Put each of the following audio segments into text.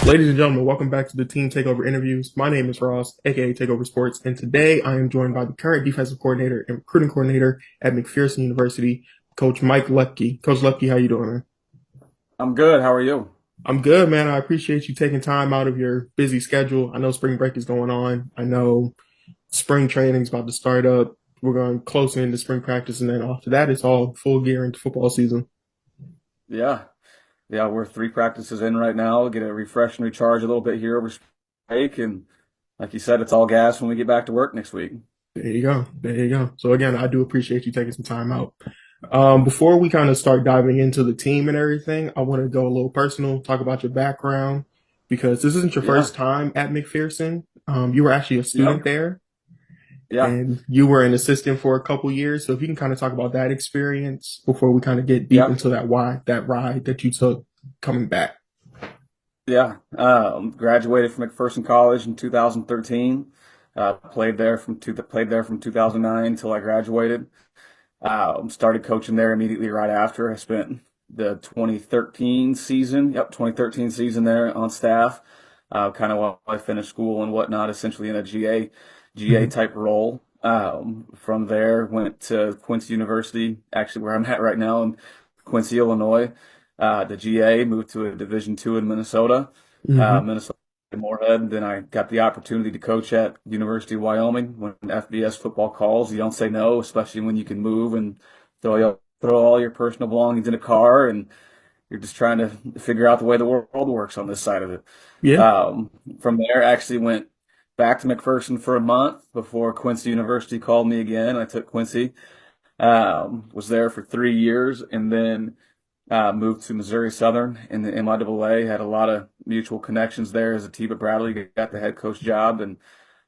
Ladies and gentlemen, welcome back to the Team Takeover interviews. My name is Ross, aka Takeover Sports, and today I am joined by the current defensive coordinator and recruiting coordinator at McPherson University, Coach Mike Leppke. Coach Leppke, how you doing, man? I'm good. How are you? I'm good, man. I appreciate you taking time out of your busy schedule. I know spring break is going on. I know spring training is about to start up. We're going close into spring practice, and then after that, it's all full gear into football season. Yeah. Yeah, we're three practices in right now. Get a refresh and recharge a little bit here over break. And like you said, it's all gas when we get back to work next week. There you go. There you go. So again, I do appreciate you taking some time out. Before we kind of start diving into the team and everything, I want to go a little personal, talk about your background, because this isn't your Yeah. first time at McPherson. You were actually a student Yep. there, Yeah. and you were an assistant for a couple years. So if you can kind of talk about that experience before we kind of get deep Yep. into that ride that you took coming back. Yeah. Graduated from McPherson College in 2013. Played there from 2009 until I graduated. Started coaching there immediately right after. I spent the 2013 season, 2013 season there on staff, kind of while I finished school and whatnot, essentially in a GA Hmm. type role. From there, went to Quincy University, actually where I'm at right now in Quincy, Illinois. The GA, moved to a Division II in Minnesota, Hmm. Minnesota Moorhead. Then I got the opportunity to coach at University of Wyoming. When FBS football calls, you don't say no, especially when you can move and throw all your personal belongings in a car and you're just trying to figure out the way the world works on this side of it. Yeah. Um, from there, actually went back to McPherson for a month before Quincy University called me again. I took Quincy, was there for 3 years, and then moved to Missouri Southern in the MIAA. Had a lot of mutual connections there as a team at Bradley. Got the head coach job, and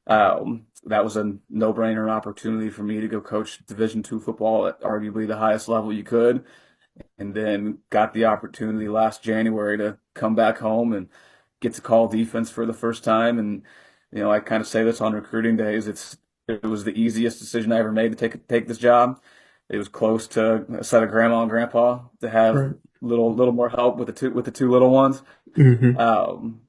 that was a no-brainer opportunity for me to go coach Division II football at arguably the highest level you could. And then got the opportunity last January to come back home and get to call defense for the first time. And I kind of say this on recruiting days. It was the easiest decision I ever made to take this job. It was close to a set of grandma and grandpa to have Right. little more help with the two little ones. Hmm. Um,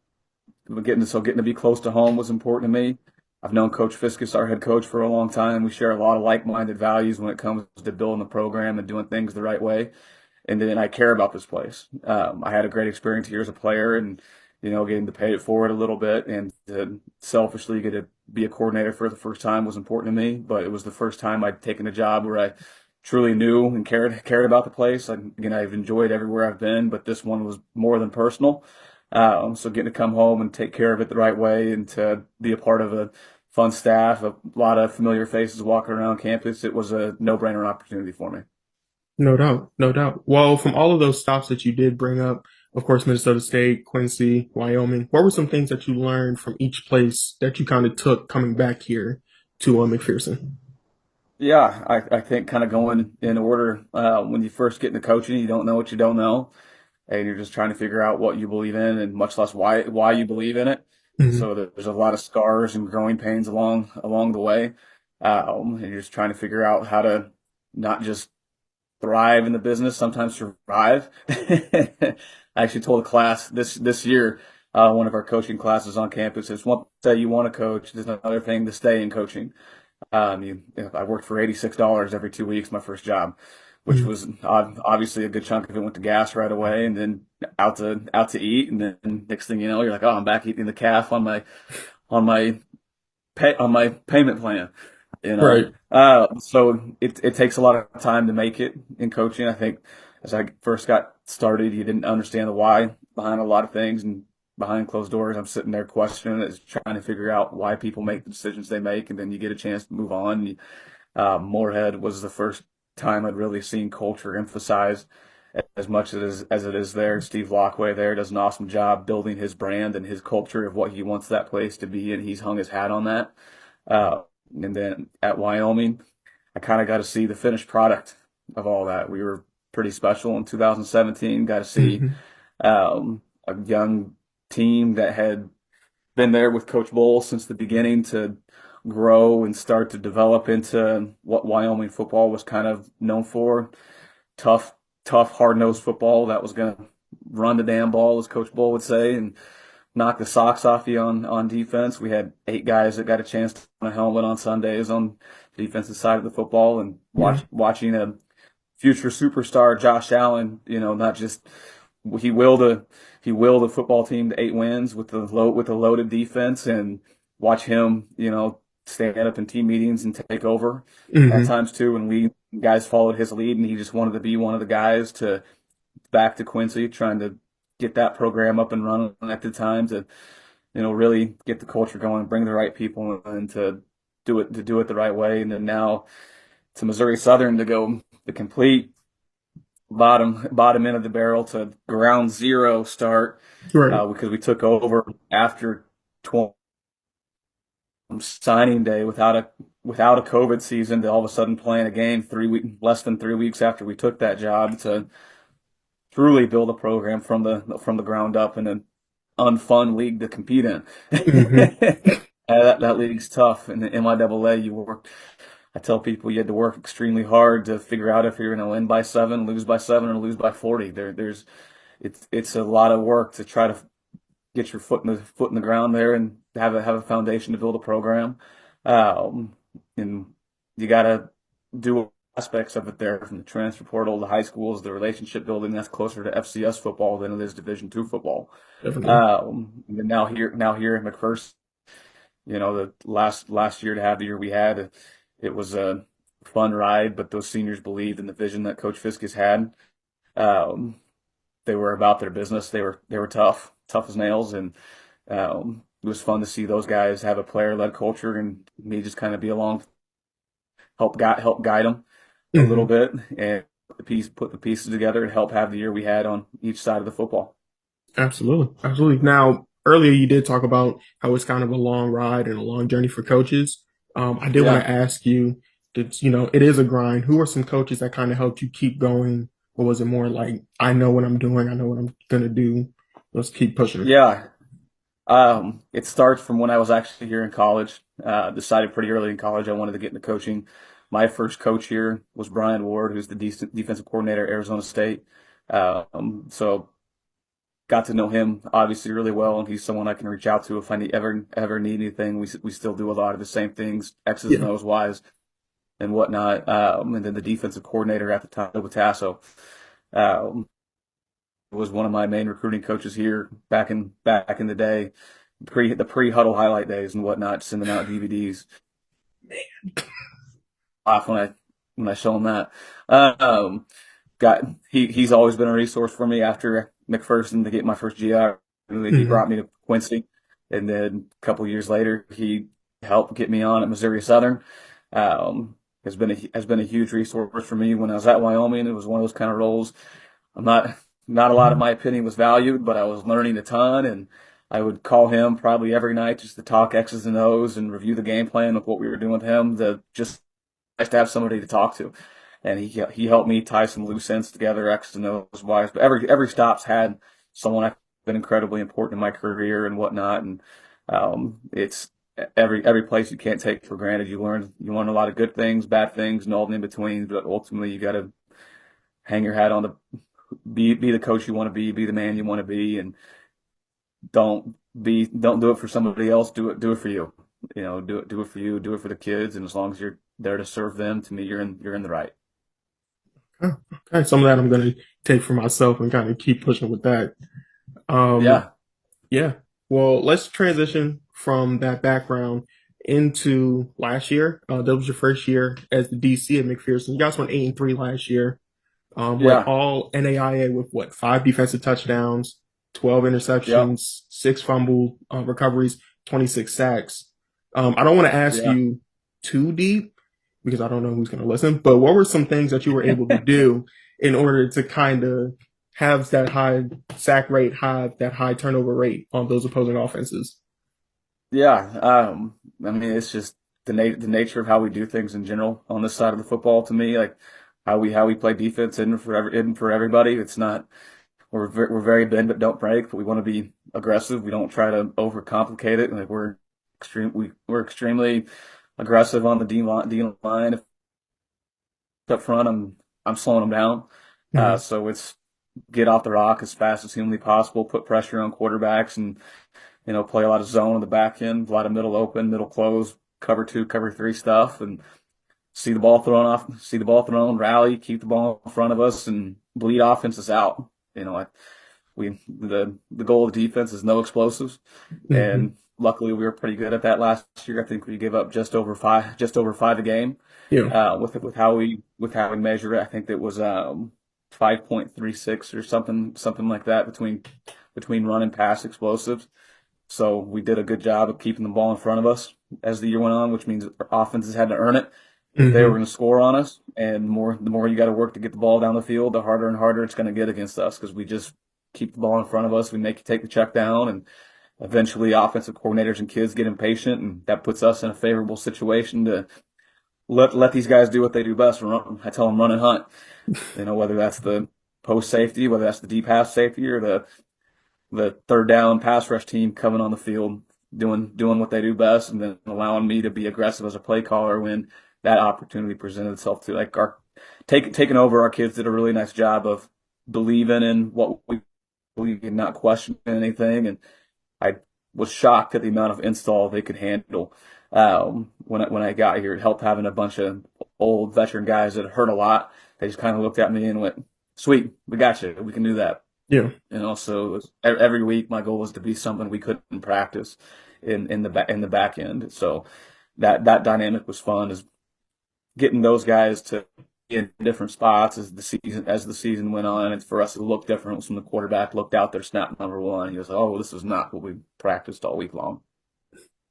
getting to be close to home was important to me. I've known Coach Fiskus, our head coach, for a long time. We share a lot of like-minded values when it comes to building the program and doing things the right way. And then I care about this place. I had a great experience here as a player, and getting to pay it forward a little bit, and to selfishly get to be a coordinator for the first time was important to me. But it was the first time I'd taken a job where I truly knew and cared about the place. Again, I've enjoyed everywhere I've been, but this one was more than personal. So getting to come home and take care of it the right way, and to be a part of a fun staff, a lot of familiar faces walking around campus, it was a no-brainer opportunity for me. No doubt, no doubt. Well, from all of those stops that you did bring up, of course, Minnesota State, Quincy, Wyoming, what were some things that you learned from each place that you kind of took coming back here to McPherson? Yeah, I think kind of going in order. When you first get into coaching, you don't know what you don't know, and you're just trying to figure out what you believe in, and much less why you believe in it. Hmm. So there's a lot of scars and growing pains along the way, and you're just trying to figure out how to not just thrive in the business, sometimes survive. I actually told a class this year, one of our coaching classes on campus, it's one thing you want to coach, there's another thing to stay in coaching. I worked for $86 every 2 weeks, my first job, which Hmm. was obviously a good chunk of it went to gas right away, and then out to eat, and then next thing you know, you're like, oh, I'm back eating the calf on my on my payment plan. You know, Right. so it takes a lot of time to make it in coaching. I think as I first got started, you didn't understand the why behind a lot of things, and behind closed doors, I'm sitting there questioning it, trying to figure out why people make the decisions they make, and then you get a chance to move on. Moorhead was the first time I'd really seen culture emphasized as much as it is there. Steve Lockway there does an awesome job building his brand and his culture of what he wants that place to be, and he's hung his hat on that. And then at Wyoming, I kind of got to see the finished product of all that. We were pretty special in 2017. Got to see Hmm. a young team that had been there with Coach Bull since the beginning to grow and start to develop into what Wyoming football was kind of known for. Tough, tough, hard-nosed football that was going to run the damn ball, as Coach Bull would say, and knock the socks off you on defense. We had 8 guys that got a chance to put a helmet on Sundays on the defensive side of the football, and Yeah. watching a future superstar Josh Allen, not just he willed a he willed a football team to 8 wins with a loaded defense, and watch him, stand up in team meetings and take over at Hmm. times too. And we guys followed his lead, and he just wanted to be one of the guys to back to Quincy, trying to get that program up and running at the time to, really get the culture going, bring the right people in to do it the right way. And then now to Missouri Southern to go the complete bottom end of the barrel to ground zero start, Right. because we took over after 12 signing day without a COVID season, to all of a sudden playing a game less than 3 weeks after we took that job, to truly build a program from the ground up in an unfun league to compete in. Hmm. That league's tough. In the MIAA, I tell people you had to work extremely hard to figure out if you're going to win by 7, lose by 7, or lose by 40. It's a lot of work to try to get your foot in the ground there and have a foundation to build a program. Um, and you got to do aspects of it there, from the transfer portal, the high schools, the relationship building. That's closer to FCS football than it is Division II football. Definitely. And now here in McPherson, the last year to have the year we had, it was a fun ride, but those seniors believed in the vision that Coach Fisk has had. Um, they were about their business. They were tough as nails, and it was fun to see those guys have a player-led culture, and me just kind of be along, help guide them a little Hmm. bit, and put the pieces together and help have the year we had on each side of the football. Absolutely. Absolutely. Now, earlier you did talk about how it's kind of a long ride and a long journey for coaches. I did want Yeah, to ask you, it is a grind. Who are some coaches that kind of helped you keep going? Or was it more like, I know what I'm doing, I know what I'm going to do. Let's keep pushing. yeah. It starts from when I was actually here in college. Decided pretty early in college I wanted to get into coaching. My first coach here was Brian Ward, who's the defensive coordinator at Arizona State. So got to know him obviously really well, and he's someone I can reach out to if I ever need anything. We still do a lot of the same things, X's and Yeah. O's, Y's, and whatnot. And then the defensive coordinator at the time, Tasso, um, was one of my main recruiting coaches here back in the day, pre huddle highlight days and whatnot, sending out DVDs. Off when I show him that. Um, he's always been a resource for me after McPherson to get my first GI. He Hmm. brought me to Quincy, and then a couple years later, he helped get me on at Missouri Southern. Has been a huge resource for me when I was at Wyoming. It was one of those kind of roles. I'm not a lot of my opinion was valued, but I was learning a ton, and I would call him probably every night just to talk X's and O's and review the game plan of what we were doing with him. To just nice to have somebody to talk to, and he helped me tie some loose ends together, X's and O's, Y's. But every stop's had someone I've been incredibly important in my career and whatnot, and it's every place you can't take for granted. You learn a lot of good things, bad things, and all in between. But ultimately, you got to hang your hat on the be the coach you want to be the man you want to be, and don't do it for somebody else. Do it for you. Do it for you. Do it for the kids, and as long as you're there to serve them, to me, you're in the right. Okay. Okay. Some of that I'm going to take for myself and kind of keep pushing with that. Um, Yeah, Yeah. Well, let's transition from that background into last year. That was your first year as the DC at McPherson. You guys went 8-3 last year. Led yeah, all NAIA with what, 5 defensive touchdowns, 12 yeah, interceptions, 6 fumble recoveries, 26 sacks. I don't want to ask yeah. you too deep because I don't know who's going to listen, but what were some things that you were able to do in order to kind of have that high sack rate, have that high turnover rate on those opposing offenses? Yeah. I mean, it's just the nature of how we do things in general on this side of the football. To me, like how we play defense isn't for everybody. It's not. We're very bend but don't break, but we want to be aggressive. We don't try to overcomplicate it. Like we're extremely aggressive on the D line. If up front, I'm slowing them down. Mm-hmm. So it's get off the rock as fast as humanly possible, put pressure on quarterbacks, and play a lot of zone on the back end, a lot of middle open, middle close, cover two, cover three stuff, and see the ball thrown, rally, keep the ball in front of us, and bleed offenses out. The goal of the defense is no explosives, Hmm. and luckily we were pretty good at that last year. I think we gave up just over five a game. Yeah. With how we measure it, I think it was 5.36 or something like that between run and pass explosives. So we did a good job of keeping the ball in front of us as the year went on, which means our offenses had to earn it if they were Hmm. going to score on us. And the more you got to work to get the ball down the field, the harder and harder it's going to get against us because we just keep the ball in front of us. We make you take the check down, and eventually offensive coordinators and kids get impatient, and that puts us in a favorable situation to let these guys do what they do best. Run, I tell them run and hunt. Whether that's the post safety, whether that's the deep half safety, or the third down pass rush team coming on the field doing what they do best, and then allowing me to be aggressive as a play caller when that opportunity presented itself to like our taking over. Our kids did a really nice job of believing in what we believe and not questioning anything. And I was shocked at the amount of install they could handle. When I got here, it helped having a bunch of old veteran guys that hurt a lot. They just kind of looked at me and went, "Sweet, we got you. We can do that." Yeah. And also every week, my goal was to be something we couldn't practice in the back end. So that dynamic was fun, is getting those guys to be in different spots as the season went on. And for us to look different was when the quarterback looked out there, snap number one. He was, "Oh, this is not what we practiced all week long."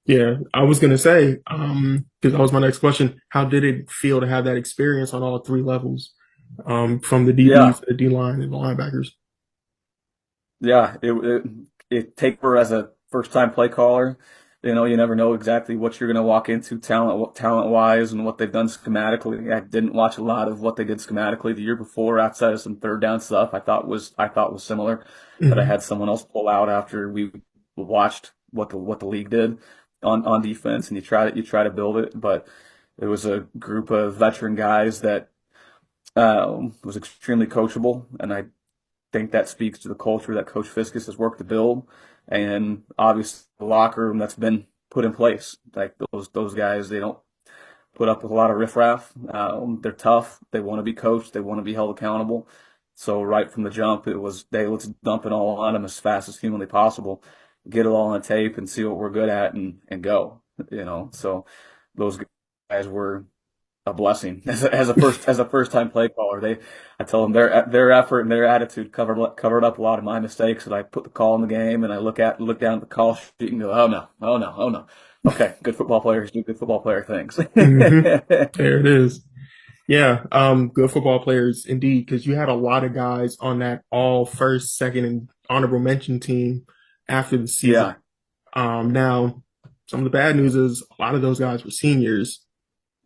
Yeah. I was gonna say, because that was my next question. How did it feel to have that experience on all three levels, from the DBs Yeah, to the D line and the linebackers? yeah. It Takeover as a first time play caller. You never know exactly what you're going to walk into talent wise and what they've done schematically. I didn't watch a lot of what they did schematically the year before, outside of some third down stuff. I thought was similar, but I Hmm. had someone else pull out after we watched what the league did on defense, and you try to build it. But it was a group of veteran guys that was extremely coachable, and I think that speaks to the culture that Coach Fiskus has worked to build, and obviously the locker room that's been put in place. Like those guys, they don't put up with a lot of riffraff. They're tough. They want to be coached. They want to be held accountable. So right from the jump, it was, "Hey, let's dump it all on them as fast as humanly possible, get it all on tape, and see what we're good at, and go." So those guys were a blessing as a first time play caller. I tell them their effort and their attitude covered up a lot of my mistakes. And I put the call in the game, and I look down at the call sheet and go, "Oh no, oh no, oh no." Okay, good football players do good football player things. Hmm. There it is. Yeah, good football players indeed, because you had a lot of guys on that all first, second, and honorable mention team after the season. Yeah, Now, some of the bad news is a lot of those guys were seniors,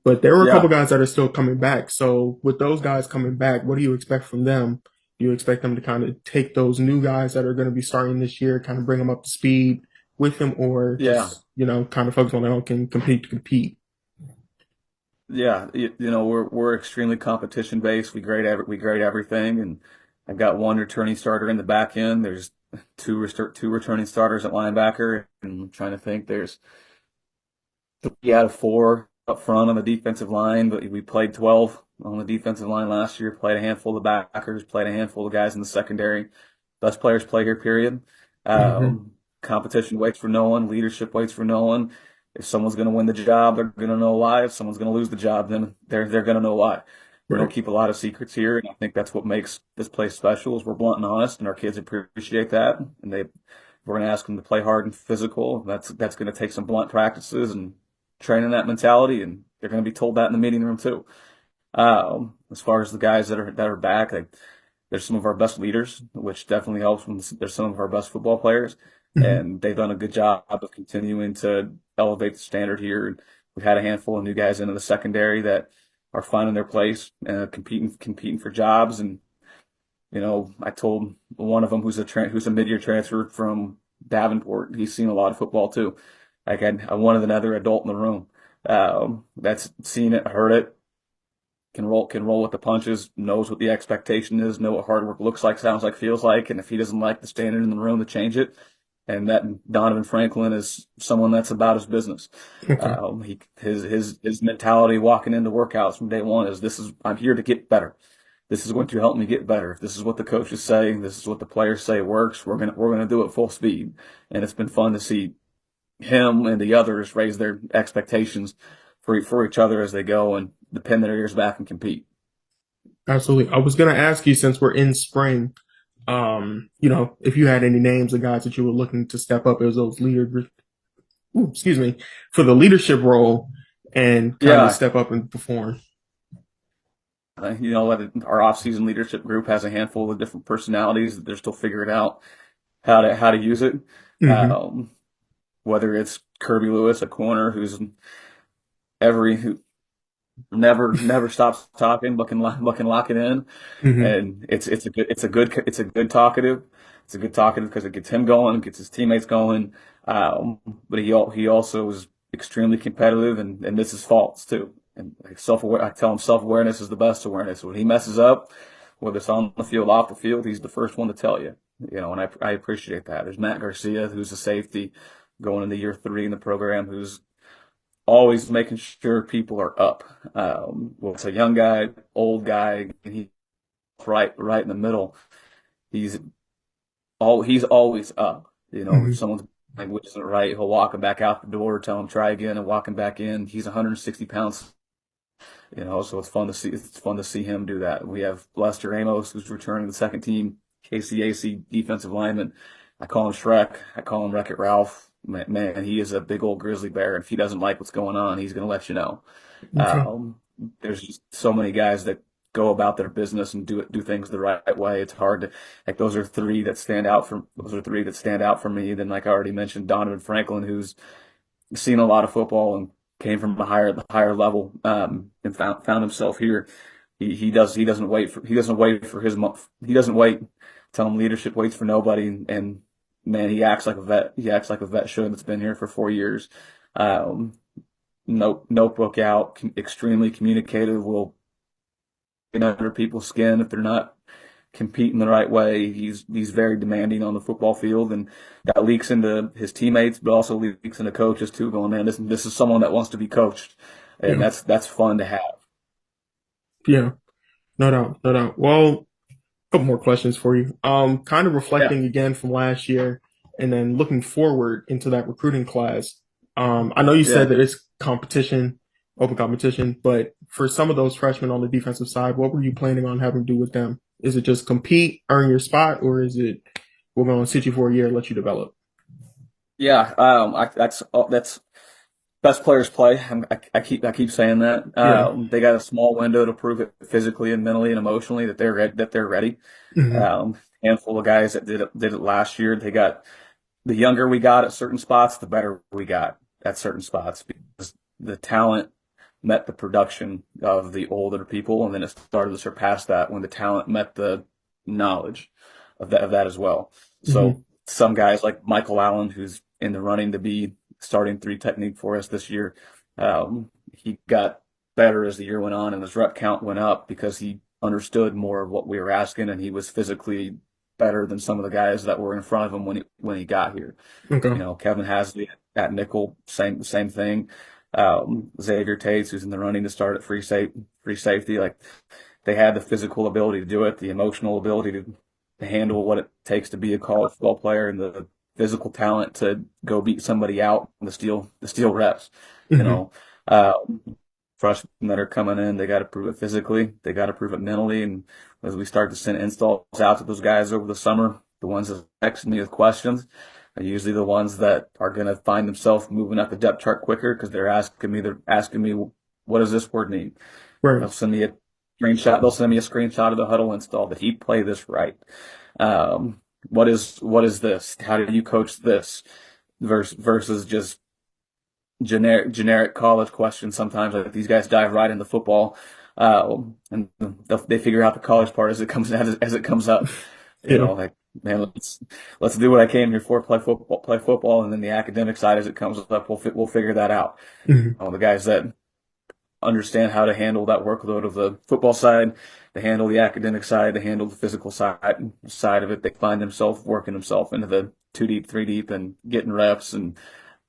but there were a couple yeah, guys that are still coming back. So, with those guys coming back, what do you expect from them? Do you expect them to kind of take those new guys that are going to be starting this year, kind of bring them up to speed with them, or yeah. just, kind of focus on them can compete to compete? Yeah, we're extremely competition based. We grade everything, and I've got one returning starter in the back end. There's two returning starters at linebacker, and I'm trying to think. There's three out of four up front on the defensive line, but we played 12 on the defensive line last year. Played a handful of backers, played a handful of guys in the secondary. Best players play here. Period. Hmm. Competition waits for no one. Leadership waits for no one. If someone's going to win the job, they're going to know why. If someone's going to lose the job, then they're going to know why. We don't Right. keep a lot of secrets here, and I think that's what makes this place special. Is we're blunt and honest, and our kids appreciate that. And we're going to ask them to play hard and physical. That's going to take some blunt practices and training that mentality, and they're going to be told that in the meeting room too. As far as the guys that are back, like, they're some of our best leaders, which definitely helps when they're some of our best football players, Hmm. and they've done a good job of continuing to elevate the standard here. We've had a handful of new guys into the secondary that are finding their place, competing for jobs. And I told one of them who's a mid-year transfer from Davenport. He's seen a lot of football too. Like I wanted another adult in the room that's seen it, heard it, can roll with the punches, knows what the expectation is, know what hard work looks like, sounds like, feels like, and if he doesn't like the standard in the room to change it, and that Donovan Franklin is someone that's about his business. Okay. His mentality walking into workouts from day one is, I'm here to get better. This is going to help me get better. This is what the coaches say. This is what the players say works. We're gonna do it full speed, and it's been fun to see him and the others raise their expectations for each other as they go and pin their ears back and compete. Absolutely. I was going to ask you, since we're in spring, if you had any names of guys that you were looking to step up as those leaders, excuse me, for the leadership role and kind of Yeah, step up and perform. our off-season leadership group has a handful of different personalities that they're still figuring out how to use it. Mm-hmm. Um, whether it's Kirby Lewis, a corner who never stops talking, looking lock it in, Mm-hmm. and it's a good talkative. It's a good talkative because it gets him going, gets his teammates going. But he also is extremely competitive and misses faults too. And like I tell him self-awareness is the best awareness. When he messes up, whether it's on the field, off the field, he's the first one to tell you. And I appreciate that. There's Matt Garcia, who's a safety going into year 3 in the program, who's always making sure people are up. Well, it's a young guy, old guy, and he's right in the middle. He's he's always up. If Mm-hmm. someone's language isn't right, he'll walk him back out the door, tell him try again, and walk him back in. He's 160 pounds, so it's fun to see. It's fun to see him do that. We have Lester Amos, who's returning to the second team, KCAC defensive lineman. I call him Shrek. I call him Wreck-It Ralph. Man, he is a big old grizzly bear. And if he doesn't like what's going on, he's going to let you know. Okay. There's just so many guys that go about their business and do things the right way. It's hard to like those are three that stand out for me. Then, like I already mentioned, Donovan Franklin, who's seen a lot of football and came from a higher level, and found himself here. He doesn't wait for his month. He doesn't wait. Tell him leadership waits for nobody, and man, he acts like a vet. He acts like a vet should that's been here for 4 years. Um, Notebook out, extremely communicative. Will get under people's skin if they're not competing the right way. He's very demanding on the football field, and that leaks into his teammates, but also leaks into coaches too. Going, man, this is someone that wants to be coached, and Yeah. that's fun to have. Yeah. No doubt. No doubt. Well, couple more questions for you. Kind of Yeah, reflecting again from last year and then looking forward into that recruiting class. I know you said yeah. that it's competition, open competition, but for some of those freshmen on the defensive side, what were you planning on having to do with them? Is it just compete, earn your spot, or is it we're going to sit you for a year and let you develop? Yeah, that's best players play. I keep saying that. Yeah. They got a small window to prove it physically and mentally and emotionally that they're ready. Hmm. Handful of guys that did it last year. They got the younger we got at certain spots, the better we got at certain spots because the talent met the production of the older people, and then it started to surpass that when the talent met the knowledge of that as well. Hmm. So some guys like Michael Allen, who's in the running to be starting 3 technique for us this year, he got better as the year went on, and his rep count went up because he understood more of what we were asking, and he was physically better than some of the guys that were in front of him when he got here. Okay. Kevin Hasley at nickel, same thing. Xavier Tates, who's in the running to start at free safety, like they had the physical ability to do it, the emotional ability to handle what it takes to be a college football player, and the physical talent to go beat somebody out and to steal reps. You Hmm. know, uh, Freshmen that are coming in, they got to prove it physically, they got to prove it mentally, and as we start to send installs out to those guys over the summer, the ones that text me with questions are usually the ones that are going to find themselves moving up the depth chart quicker because they're asking me, what does this word mean? Right. They'll send me a They'll send me a screenshot of the huddle install. Did he play this right? What is this? How do you coach this? Versus just generic college questions. Sometimes like these guys dive right into football, and they figure out the college part as it comes up. Yeah. Like, man, let's do what I came here for, play football, and then the academic side as it comes up, we'll figure that out. Hmm. The guys that understand how to handle that workload of the football side, to handle the academic side, to handle the physical side of it. They find themselves working themselves into the two deep, three deep, and getting reps and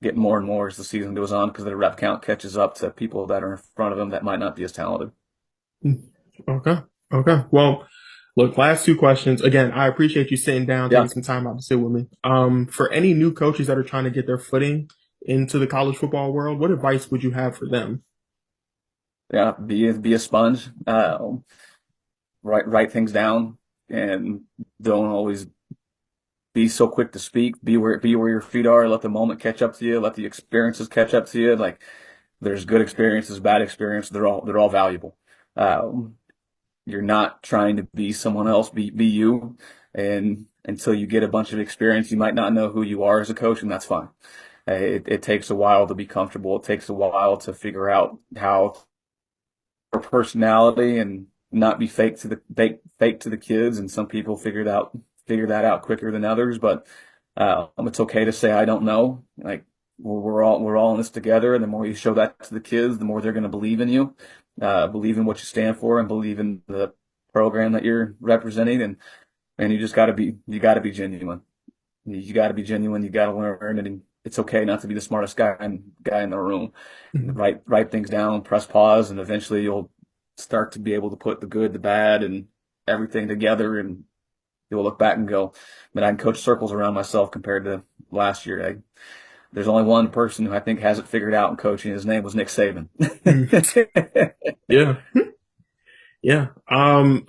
getting more and more as the season goes on because the rep count catches up to people that are in front of them that might not be as talented. Okay. Okay. Well, look, last two questions. Again, I appreciate you sitting down, taking Yeah, some time out to sit with me. For any new coaches that are trying to get their footing into the college football world, what advice would you have for them? yeah. Be a sponge. Write things down, and don't always be so quick to speak. Be where your feet are. Let the moment catch up to you. Let the experiences catch up to you. Like there's good experiences, bad experiences. They're all valuable. Um, you're not trying to be someone else. Be you. And until you get a bunch of experience, you might not know who you are as a coach, and that's fine. It takes a while to be comfortable. It takes a while to figure out how your personality and not be fake to the kids. And some people figure that out quicker than others. But it's okay to say I don't know. Like we're all in this together. And the more you show that to the kids, the more they're going to believe in you, believe in what you stand for, and believe in the program that you're representing. And you got to be genuine. You got to be genuine. You got to learn, and it's okay not to be the smartest guy in the room. Mhm. Write things down, press pause, and eventually you'll start to be able to put the good, the bad, and everything together, and you'll look back and go, "Man, I can coach circles around myself compared to last year." There's only one person who I think has it figured out in coaching. His name was Nick Saban. Mhm. Yeah. Yeah.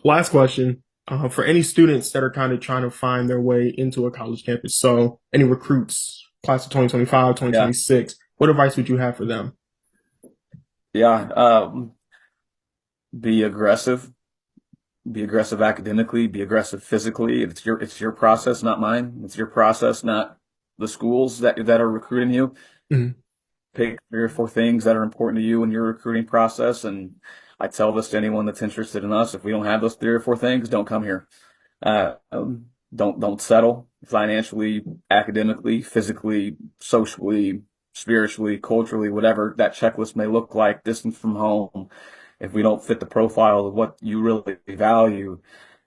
Last question. For any students that are kind of trying to find their way into a college campus, so any recruits, class of 2025, Yeah, 2026, what advice would you have for them? yeah. Be aggressive. Be aggressive academically. Be aggressive physically. It's your process, not mine. It's your process, not the schools that are recruiting you. Mhm. Pick three or four things that are important to you in your recruiting process. And I tell this to anyone that's interested in us. If we don't have those three or four things, don't come here. Uh, um, don't settle financially, academically, physically, socially, spiritually, culturally, whatever that checklist may look like, distance from home. If we don't fit the profile of what you really value,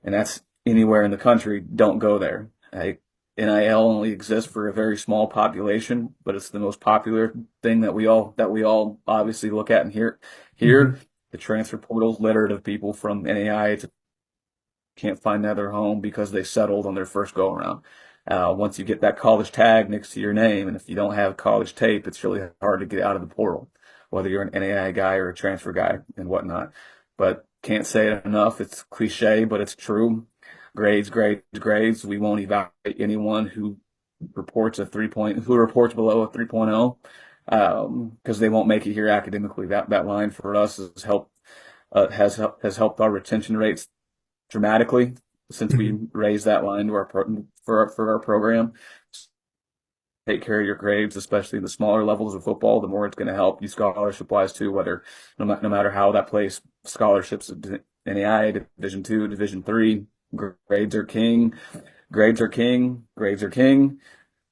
and that's anywhere in the country, don't go there. NIL only exists for a very small population, but it's the most popular thing that we all obviously look at and hear. Here, Mhm. the transfer portal's littered of people from NAI to can't find another home because they settled on their first go around. Once you get that college tag next to your name, and if you don't have college tape, it's really hard to get out of the portal, whether you're an NAI guy or a transfer guy and whatnot. But can't say it enough. It's cliche, but it's true. Grades, grades, grades. We won't evaluate anyone who reports below a 3.0, because they won't make it here academically. That line for us has helped our retention rates dramatically since we Mhm. raised that line to our program. Take care of your grades, especially the smaller levels of football. The more it's going to help you scholarship wise too. Whether no matter how that plays, scholarships NAI, Division two, Division three, grades are king. Grades are king. Grades are king.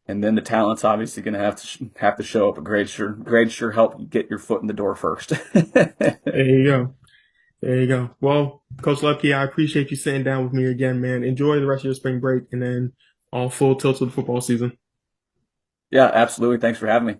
And then the talent's obviously going to have to show up. But grades sure help you get your foot in the door first. There you go. There you go. Well, Coach Leppke, I appreciate you sitting down with me again, man. Enjoy the rest of your spring break and then all full tilt to the football season. Yeah, absolutely. Thanks for having me.